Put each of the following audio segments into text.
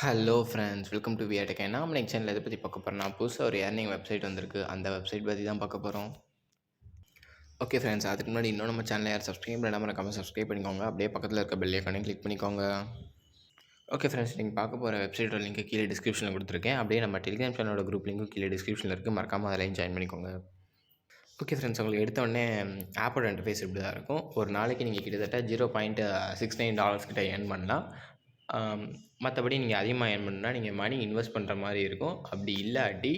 Hello friends, welcome to விஆர்டெக். நம்ம next channel எதை பற்றி பார்க்க போகிறோம்னா, புதுசாக ஒரு ஏர்னிங் வெப்சைட் வந்திருக்கு. அந்த வெப்சைட் பற்றி தான் பார்க்க போகிறோம். ஓகே ஃப்ரெண்ட்ஸ், அதுக்கு முன்னாடி இன்னும் நம்ம சேனலை யார் சப்ஸ்கிரைப் பண்ணாமல் மறக்காம சப்ஸ்கிரைப் பண்ணிக்கோங்க. அப்படியே பக்கத்தில் இருக்க பெல் ஐக்கானையும் கிளிக் பண்ணிக்கோங்க. ஓகே ஃப்ரெண்ட்ஸ், நீங்கள் பார்க்க போகிற வெப்சைட்டோட லிங்க் கீழே டிஸ்கிரிப்ஷனில் கொடுத்துருக்கேன். அப்படியே நம்ம டெலிகிராம் சேனலோட குரூப் லிங்க்கும் கீழே டிஸ்கிரிப்ஷனில் இருக்குது. மறக்காமல் அதிலையும் ஜாயின் பண்ணிக்கோங்க. ஓகே ஃப்ரெண்ட்ஸ், உங்களுக்கு எடுத்த உடனே ஆப்போட இன்டர்ஃபேஸ் இப்படி தான் இருக்கும். ஒரு நாளைக்கு நீங்கள் கிட்டத்தட்ட $0.69 கிட்ட ஏர்ன் பண்ணலாம். மற்றபடி நீங்கள் அதிகமாக ஏர்ன் பண்ணணும்னா நீங்கள் மணி இன்வெஸ்ட் பண்ணுற மாதிரி இருக்கும். அப்படி இல்லாட்டி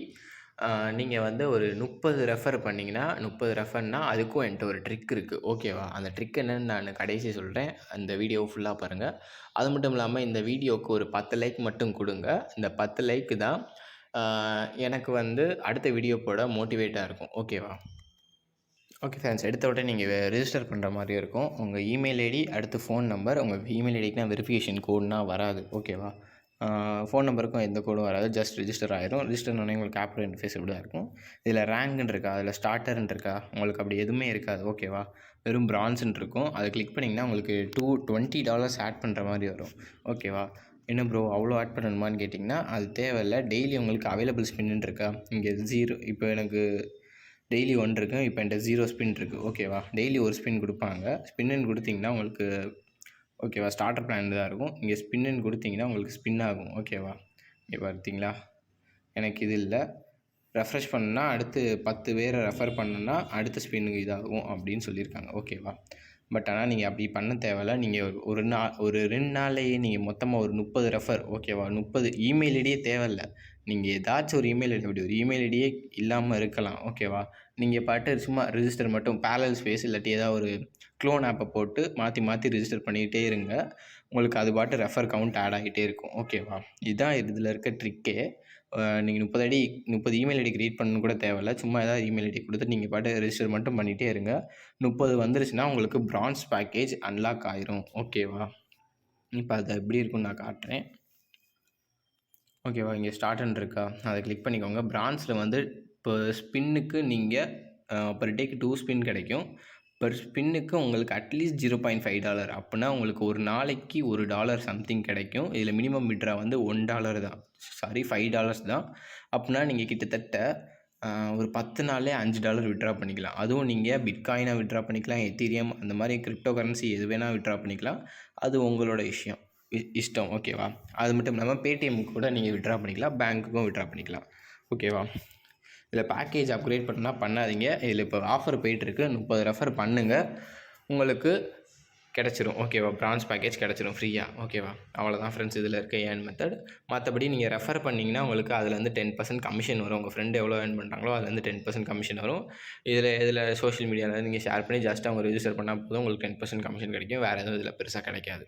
நீங்கள் வந்து ஒரு 30 ரெஃபர் பண்ணிங்கன்னா 30 ரெஃபர்னா அதுக்கும் என்கிட்ட ஒரு ட்ரிக் இருக்குது. ஓகேவா? அந்த ட்ரிக் என்னென்னு நான் கடைசி சொல்கிறேன். அந்த வீடியோ ஃபுல்லாக பாருங்கள். அது மட்டும் இல்லாமல் இந்த வீடியோவுக்கு ஒரு 10 லைக் மட்டும் கொடுங்க. இந்த 10 லைக்கு தான் எனக்கு வந்து அடுத்த வீடியோ போட மோட்டிவேட்டாக இருக்கும். ஓகேவா? ஓகே ஃப்ரெண்ட்ஸ், எடுத்த உடனே நீங்கள் ரிஜிஸ்டர் பண்ணுற மாதிரி இருக்கும். உங்கள் இமெயில் ஐடி, அடுத்து ஃபோன் நம்பர். உங்கள் இமெயில் ஐடிக்குனா வெரிஃபிகேஷன் கோட்னா வராது. ஓகேவா? ஃபோன் நம்பருக்கும் எந்த கோடும் வராது. ஜஸ்ட் ரிஜிஸ்டர் ஆயிரும். ரிஜிஸ்டர் ஆனோடனே உங்களுக்கு ஆப் இன்டர்ஃபேஸ் இப்படி தான் இருக்கும். இதில் ரேங்க்னு இருக்கா, அதில் ஸ்டார்டர்னு இருக்கா, உங்களுக்கு அப்படி எதுவுமே இருக்காது. ஓகேவா? வெறும் பிரான்ஸ்ன்னு இருக்கும். அதை கிளிக் பண்ணிங்கன்னா உங்களுக்கு $20 ஆட் பண்ணுற மாதிரி வரும். ஓகேவா? என்ன ப்ரோ அவ்வளோ ஆட் பண்ணணுமான்னு கேட்டிங்கன்னா, அது தேவையில்லை. டெய்லி உங்களுக்கு அவைலபிள் ஸ்பின்னு இருக்கா, இங்கே 0 இப்போ எனக்கு டெய்லி 1 இருக்கு. இப்போ என்கிட்ட 0 ஸ்பின் இருக்குது. ஓகேவா? டெய்லி ஒரு ஸ்பின் கொடுப்பாங்க. ஸ்பின்னுன்னு கொடுத்தீங்கன்னா உங்களுக்கு ஓகேவா, ஸ்டார்டர் பிளான் தான் இருக்கும். இங்கே ஸ்பின்னுன்னு கொடுத்தீங்கன்னா உங்களுக்கு ஸ்பின் ஆகும். ஓகேவா? இங்கே பார்த்தீங்களா, எனக்கு இது இல்லை. ரெஃப்ரெஷ் பண்ணால் அடுத்து 10 பேரை ரெஃபர் பண்ணணுன்னா அடுத்த ஸ்பின்னுக்கு இதாகும் அப்படின்னு சொல்லியிருக்காங்க. ஓகேவா? பட் ஆனால் நீங்கள் அப்படி பண்ண தேவையில்ல. நீங்கள் ஒரு 2 நாள்லேயே நீங்கள் மொத்தமாக ஒரு 30 ரெஃபர். ஓகேவா? 30 இமெயில் ஐடியே தேவையில்ல. நீங்கள் ஏதாச்சும் ஒரு இமெயில் ஐடி, அப்படி ஒரு இமெயில் ஐடியே இல்லாமல் இருக்கலாம். ஓகேவா? நீங்கள் பாட்டு சும்மா ரிஜிஸ்டர் மட்டும் பேரலல் ஸ்பேஸ் இல்லாட்டி ஏதாவது ஒரு க்ளோன் ஆப்பை போட்டு மாற்றி மாற்றி ரிஜிஸ்டர் பண்ணிக்கிட்டே இருங்க. உங்களுக்கு அது பாட்டு ரெஃபர் கவுண்ட் ஆட் ஆகிட்டே இருக்கும். ஓகேவா? இதுதான் இதில் இருக்க ட்ரிக்கே. நீங்கள் 30 இமெயில் ஐடி கிரியேட் பண்ணணும் கூட தேவையில்ல. சும்மா ஏதாவது இமெயில் ஐடி கொடுத்துட்டு நீங்கள் பாட்டு ரெஜிஸ்டர் மட்டும் பண்ணிகிட்டே இருங்க. 30 வந்துருச்சுன்னா உங்களுக்கு பிரான்ஸ் பேக்கேஜ் அன்லாக் ஆயிரும். ஓகேவா? இப்போ அது எப்படி இருக்குன்னு நான் காட்டுறேன். ஓகேவா? இங்கே ஸ்டார்ட்ன்னு இருக்கா, அதை கிளிக் பண்ணிக்கோங்க. பிரான்ஸில் வந்து இப்போ ஸ்பின்னுக்கு நீங்கள் பர் டேக்கு 2 ஸ்பின் கிடைக்கும். பர் ஸ்பின்னுக்கு உங்களுக்கு அட்லீஸ்ட் $0.5 அப்படின்னா உங்களுக்கு ஒரு நாளைக்கு $1 சம்திங் கிடைக்கும். இதில் மினிமம் விட்ரா வந்து $1 தான். $5 தான். அப்படின்னா நீங்கள் கிட்டத்தட்ட ஒரு 10 நாள்லேயே $5 விட்ரா பண்ணிக்கலாம். அதுவும் நீங்கள் பிட்காயினாக விட்ரா பண்ணிக்கலாம், எத்தீரியம் அந்த மாதிரி கிரிப்டோ கரன்சி எது வேணால் விட்ரா பண்ணிக்கலாம். அது உங்களோட இஷ்டம். ஓகேவா? அது மட்டும் இல்லாமல் பேடிஎம்முக்கு கூட நீங்கள் விட்ரா பண்ணிக்கலாம், பேங்க்குக்கும் விட்ரா பண்ணிக்கலாம். ஓகேவா? இதில் பேக்கேஜ் அப்கிரேட் பண்ணால் பண்ணாதீங்க. இதில் இப்போ ஆஃபர் போயிட்டுருக்கு. 30 ரெஃபர் பண்ணுங்கள், உங்களுக்கு கிடச்சிரும். ஓகேவா? பிரான்ஸ் பேக்கேஜ் கிடச்சிரும் ஃப்ரீயாக. ஓகேவா? அவ்வளோதான் ஃப்ரெண்ட்ஸ் இதில் இருக்க ஏர்ன் மெத்தட். மற்றபடி நீங்கள் ரெஃபர் பண்ணிங்கன்னா உங்களுக்கு அதுலேருந்து 10% கமிஷன் வரும். உங்கள் ஃப்ரெண்டு எவ்வளோ ஏர்ன் பண்ணுறாங்களோ அதுலேருந்து 10% கமிஷன் வரும். இதில் சோஷியல் மீடியாவில் நீங்கள் ஷேர் பண்ணி ஜஸ்ட் அவங்க ரிஜிஸ்டர் பண்ணால் போதும், உங்களுக்கு 10% கமிஷன் கிடைக்கும். வேறு எதுவும் இதில் பெருசாக கிடைக்காது.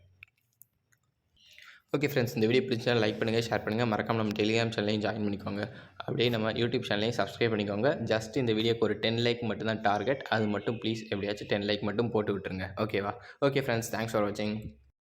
ஓகே ஃப்ரெண்ட்ஸ், இந்த வீடியோ பிடிச்சா லைக் பண்ணுங்கள், ஷேர் பண்ணுங்கள். மறக்காம நம்ம டெலிகிராம் சேனலையும் ஜாயின் பண்ணிக்கோங்க. அப்படியே நம்ம யூடியூப் சேனலையும் சப்ஸ்கிரைப் பண்ணிக்கோங்க. ஜஸ்ட் இந்த வீடியோக்கு ஒரு 10 லைக் மட்டும் தான் டார்கெட். அது மட்டும் ப்ளீஸ் எப்படியாச்சும் 10 லைக் மட்டும் போட்டு விட்டுருங்க. ஓகேவா? ஓகே ஃப்ரெண்ட்ஸ், தேங்க்ஸ் ஃபார் வாட்சிங்.